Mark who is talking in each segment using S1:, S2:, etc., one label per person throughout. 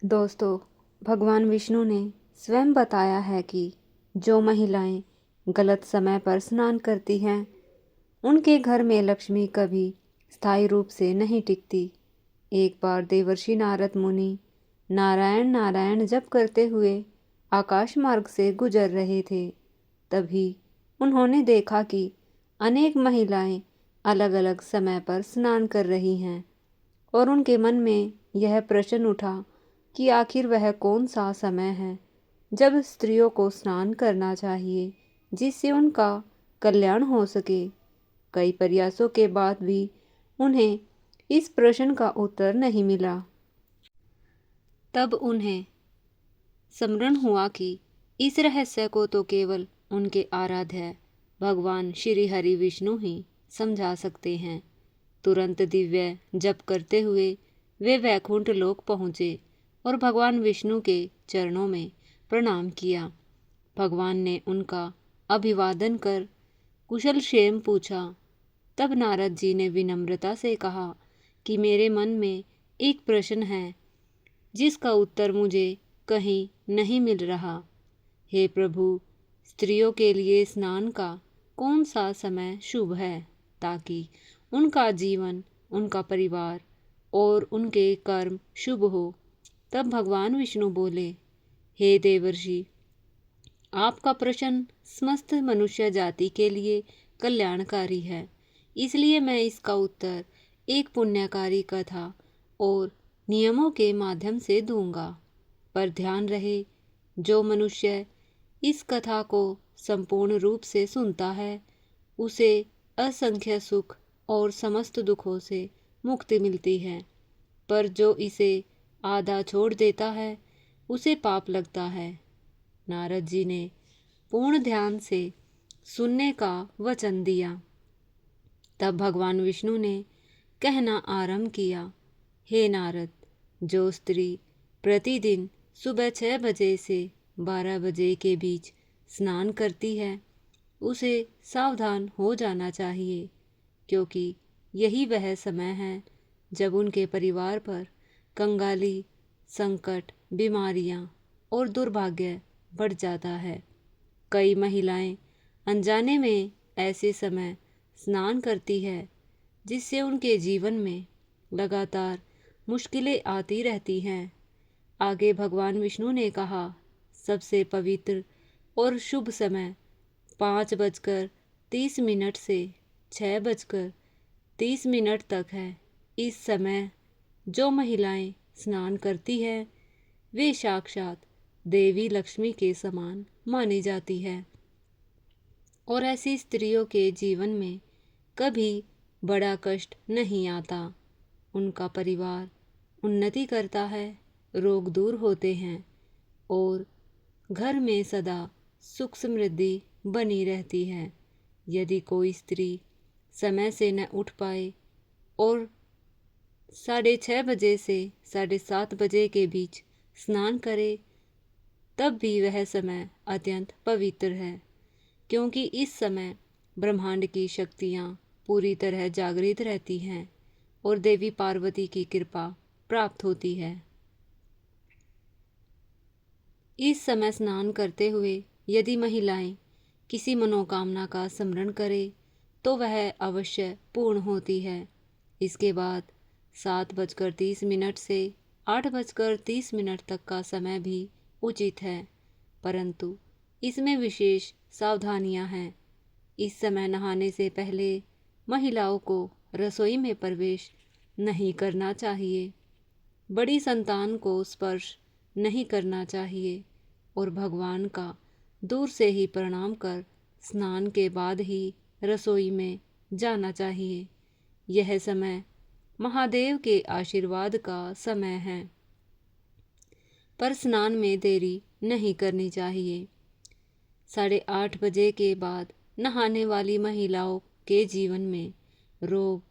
S1: दोस्तों, भगवान विष्णु ने स्वयं बताया है कि जो महिलाएं गलत समय पर स्नान करती हैं उनके घर में लक्ष्मी कभी स्थायी रूप से नहीं टिकती। एक बार देवर्षि नारद मुनि नारायण नारायण जप करते हुए आकाश मार्ग से गुजर रहे थे। तभी उन्होंने देखा कि अनेक महिलाएं अलग अलग समय पर स्नान कर रही हैं और उनके मन में यह प्रश्न उठा कि आखिर वह कौन सा समय है जब स्त्रियों को स्नान करना चाहिए जिससे उनका कल्याण हो सके। कई प्रयासों के बाद भी उन्हें इस प्रश्न का उत्तर नहीं मिला। तब उन्हें स्मरण हुआ कि इस रहस्य को तो केवल उनके आराध्य भगवान श्री हरि विष्णु ही समझा सकते हैं। तुरंत दिव्य जप करते हुए वे वैकुंठ लोक पहुँचे और भगवान विष्णु के चरणों में प्रणाम किया। भगवान ने उनका अभिवादन कर कुशल क्षेम पूछा। तब नारद जी ने विनम्रता से कहा कि मेरे मन में एक प्रश्न है जिसका उत्तर मुझे कहीं नहीं मिल रहा। हे प्रभु, स्त्रियों के लिए स्नान का कौन सा समय शुभ है ताकि उनका जीवन, उनका परिवार और उनके कर्म शुभ हो। तब भगवान विष्णु बोले, हे देवर्षि, आपका प्रश्न समस्त मनुष्य जाति के लिए कल्याणकारी है, इसलिए मैं इसका उत्तर एक पुण्यकारी कथा और नियमों के माध्यम से दूंगा। पर ध्यान रहे, जो मनुष्य इस कथा को संपूर्ण रूप से सुनता है उसे असंख्य सुख और समस्त दुखों से मुक्ति मिलती है, पर जो इसे आधा छोड़ देता है उसे पाप लगता है। नारद जी ने पूर्ण ध्यान से सुनने का वचन दिया। तब भगवान विष्णु ने कहना आरंभ किया, हे नारद, जो स्त्री प्रतिदिन सुबह 6 बजे से 12 बजे के बीच स्नान करती है उसे सावधान हो जाना चाहिए, क्योंकि यही वह समय है जब उनके परिवार पर कंगाली, संकट, बीमारियां और दुर्भाग्य बढ़ जाता है। कई महिलाएं अनजाने में ऐसे समय स्नान करती है जिससे उनके जीवन में लगातार मुश्किलें आती रहती हैं। आगे भगवान विष्णु ने कहा, सबसे पवित्र और शुभ समय 5:30 से 6:30 तक है। इस समय जो महिलाएं स्नान करती है वे साक्षात देवी लक्ष्मी के समान मानी जाती है और ऐसी स्त्रियों के जीवन में कभी बड़ा कष्ट नहीं आता। उनका परिवार उन्नति करता है, रोग दूर होते हैं और घर में सदा सुख समृद्धि बनी रहती है। यदि कोई स्त्री समय से न उठ पाए और 6:30 बजे से 7:30 बजे के बीच स्नान करे तब भी वह समय अत्यंत पवित्र है, क्योंकि इस समय ब्रह्मांड की शक्तियाँ पूरी तरह जागृत रहती हैं और देवी पार्वती की कृपा प्राप्त होती है। इस समय स्नान करते हुए यदि महिलाएं किसी मनोकामना का स्मरण करें तो वह अवश्य पूर्ण होती है। इसके बाद 7:30 से 8:30 तक का समय भी उचित है, परंतु इसमें विशेष सावधानियां हैं। इस समय नहाने से पहले महिलाओं को रसोई में प्रवेश नहीं करना चाहिए, बड़ी संतान को स्पर्श नहीं करना चाहिए और भगवान का दूर से ही प्रणाम कर स्नान के बाद ही रसोई में जाना चाहिए। यह समय महादेव के आशीर्वाद का समय है, पर स्नान में देरी नहीं करनी चाहिए। 8:30 बजे के बाद नहाने वाली महिलाओं के जीवन में रोग,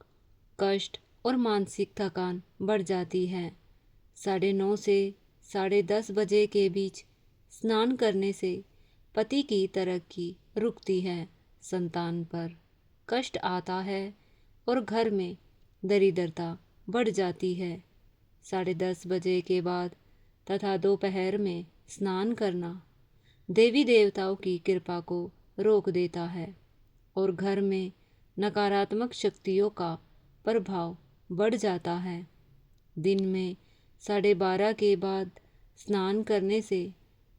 S1: कष्ट और मानसिक थकान बढ़ जाती है। 9:30 से 10:30 बजे के बीच स्नान करने से पति की तरक्की रुकती है, संतान पर कष्ट आता है और घर में दरिद्रता बढ़ जाती है। 10:30 बजे के बाद तथा दोपहर में स्नान करना देवी देवताओं की कृपा को रोक देता है और घर में नकारात्मक शक्तियों का प्रभाव बढ़ जाता है। दिन में 12:30 के बाद स्नान करने से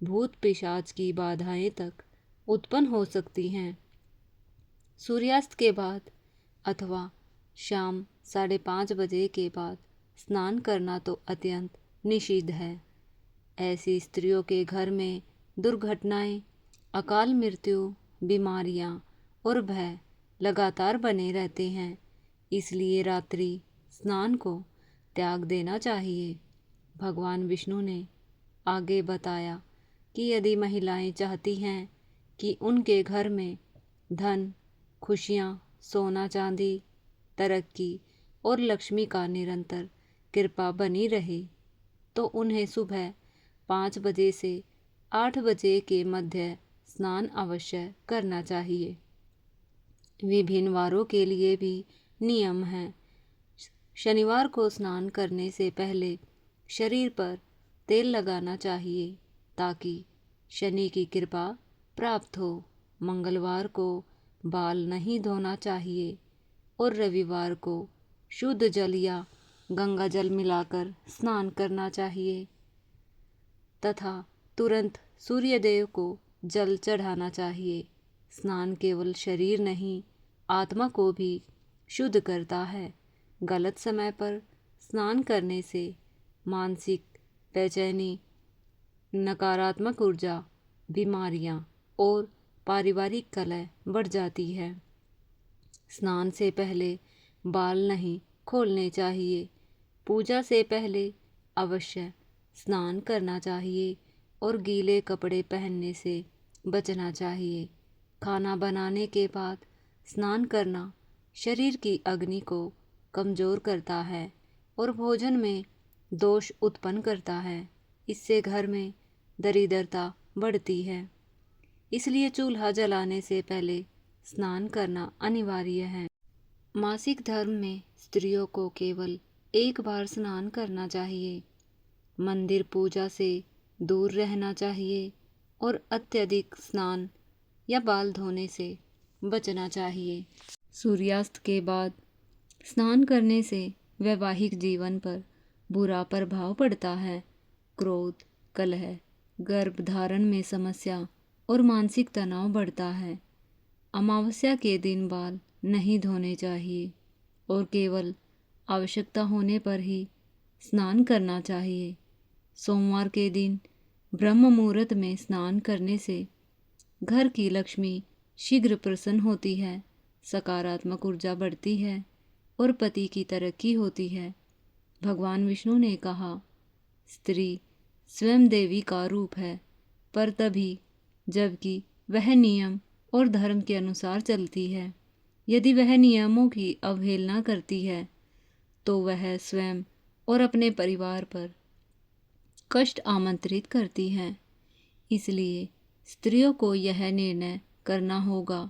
S1: भूत पिशाच की बाधाएं तक उत्पन्न हो सकती हैं। सूर्यास्त के बाद अथवा शाम 5:30 बजे के बाद स्नान करना तो अत्यंत निषिद्ध है। ऐसी स्त्रियों के घर में दुर्घटनाएं, अकाल मृत्यु, बीमारियां और भय लगातार बने रहते हैं। इसलिए रात्रि स्नान को त्याग देना चाहिए। भगवान विष्णु ने आगे बताया कि यदि महिलाएं चाहती हैं कि उनके घर में धन, खुशियां, सोना चांदी, तरक्की और लक्ष्मी का निरंतर कृपा बनी रहे, तो उन्हें सुबह 5 बजे से 8 बजे के मध्य स्नान अवश्य करना चाहिए। विभिन्न वारों के लिए भी नियम हैं। शनिवार को स्नान करने से पहले शरीर पर तेल लगाना चाहिए ताकि शनि की कृपा प्राप्त हो। मंगलवार को बाल नहीं धोना चाहिए और रविवार को शुद्ध जल या गंगा जल मिलाकर स्नान करना चाहिए तथा तुरंत सूर्यदेव को जल चढ़ाना चाहिए। स्नान केवल शरीर नहीं, आत्मा को भी शुद्ध करता है। गलत समय पर स्नान करने से मानसिक बेचैनी, नकारात्मक ऊर्जा, बीमारियां और पारिवारिक कलह बढ़ जाती है। स्नान से पहले बाल नहीं खोलने चाहिए। पूजा से पहले अवश्य स्नान करना चाहिए और गीले कपड़े पहनने से बचना चाहिए। खाना बनाने के बाद स्नान करना शरीर की अग्नि को कमज़ोर करता है और भोजन में दोष उत्पन्न करता है। इससे घर में दरिद्रता बढ़ती है। इसलिए चूल्हा जलाने से पहले स्नान करना अनिवार्य है। मासिक धर्म में स्त्रियों को केवल एक बार स्नान करना चाहिए। मंदिर पूजा से दूर रहना चाहिए और अत्यधिक स्नान या बाल धोने से बचना चाहिए। सूर्यास्त के बाद स्नान करने से वैवाहिक जीवन पर बुरा प्रभाव पड़ता है। क्रोध, कलह, गर्भधारण में समस्या और मानसिक तनाव बढ़ता है। अमावस्या के दिन बाल नहीं धोने चाहिए और केवल आवश्यकता होने पर ही स्नान करना चाहिए। सोमवार के दिन ब्रह्म मुहूर्त में स्नान करने से घर की लक्ष्मी शीघ्र प्रसन्न होती है, सकारात्मक ऊर्जा बढ़ती है और पति की तरक्की होती है। भगवान विष्णु ने कहा, स्त्री स्वयं देवी का रूप है, पर तभी जबकि वह नियम और धर्म के अनुसार चलती है। यदि वह नियमों की अवहेलना करती है तो वह स्वयं और अपने परिवार पर कष्ट आमंत्रित करती है। इसलिए स्त्रियों को यह निर्णय करना होगा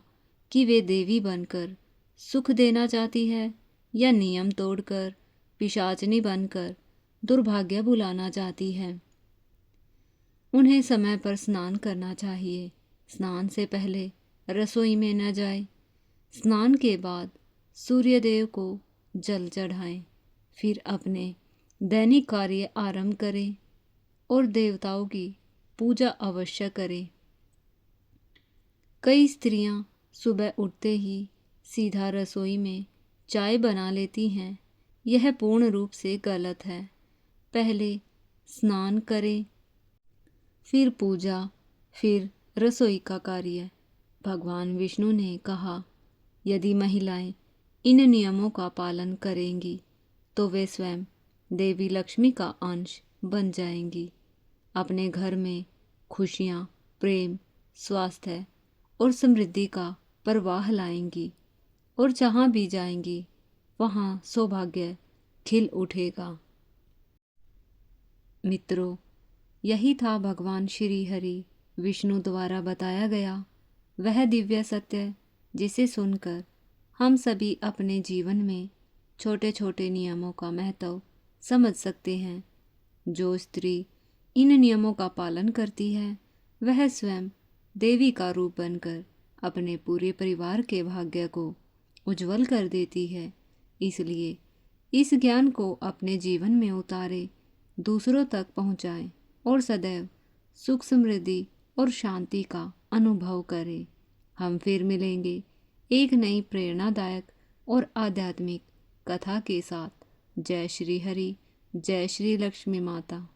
S1: कि वे देवी बनकर सुख देना चाहती है या नियम तोड़कर पिशाचनी बनकर दुर्भाग्य बुलाना चाहती है। उन्हें समय पर स्नान करना चाहिए। स्नान से पहले रसोई में न जाए। स्नान के बाद सूर्यदेव को जल चढ़ाएं, फिर अपने दैनिक कार्य आरंभ करें और देवताओं की पूजा अवश्य करें। कई स्त्रियां सुबह उठते ही सीधा रसोई में चाय बना लेती हैं। यह पूर्ण रूप से गलत है। पहले स्नान करें, फिर पूजा, फिर रसोई का कार्य। भगवान विष्णु ने कहा, यदि महिलाएं इन नियमों का पालन करेंगी तो वे स्वयं देवी लक्ष्मी का अंश बन जाएंगी। अपने घर में खुशियां, प्रेम, स्वास्थ्य और समृद्धि का प्रवाह लाएंगी और जहाँ भी जाएंगी वहाँ सौभाग्य खिल उठेगा। मित्रों, यही था भगवान श्री हरि विष्णु द्वारा बताया गया वह दिव्य सत्य, जिसे सुनकर हम सभी अपने जीवन में छोटे छोटे नियमों का महत्व समझ सकते हैं। जो स्त्री इन नियमों का पालन करती है, वह स्वयं देवी का रूप बनकर अपने पूरे परिवार के भाग्य को उज्जवल कर देती है। इसलिए इस ज्ञान को अपने जीवन में उतारे, दूसरों तक पहुँचाए और सदैव सुख समृद्धि और शांति का अनुभव करें। हम फिर मिलेंगे एक नई प्रेरणादायक और आध्यात्मिक कथा के साथ। जय श्री हरि, जय श्री लक्ष्मी माता।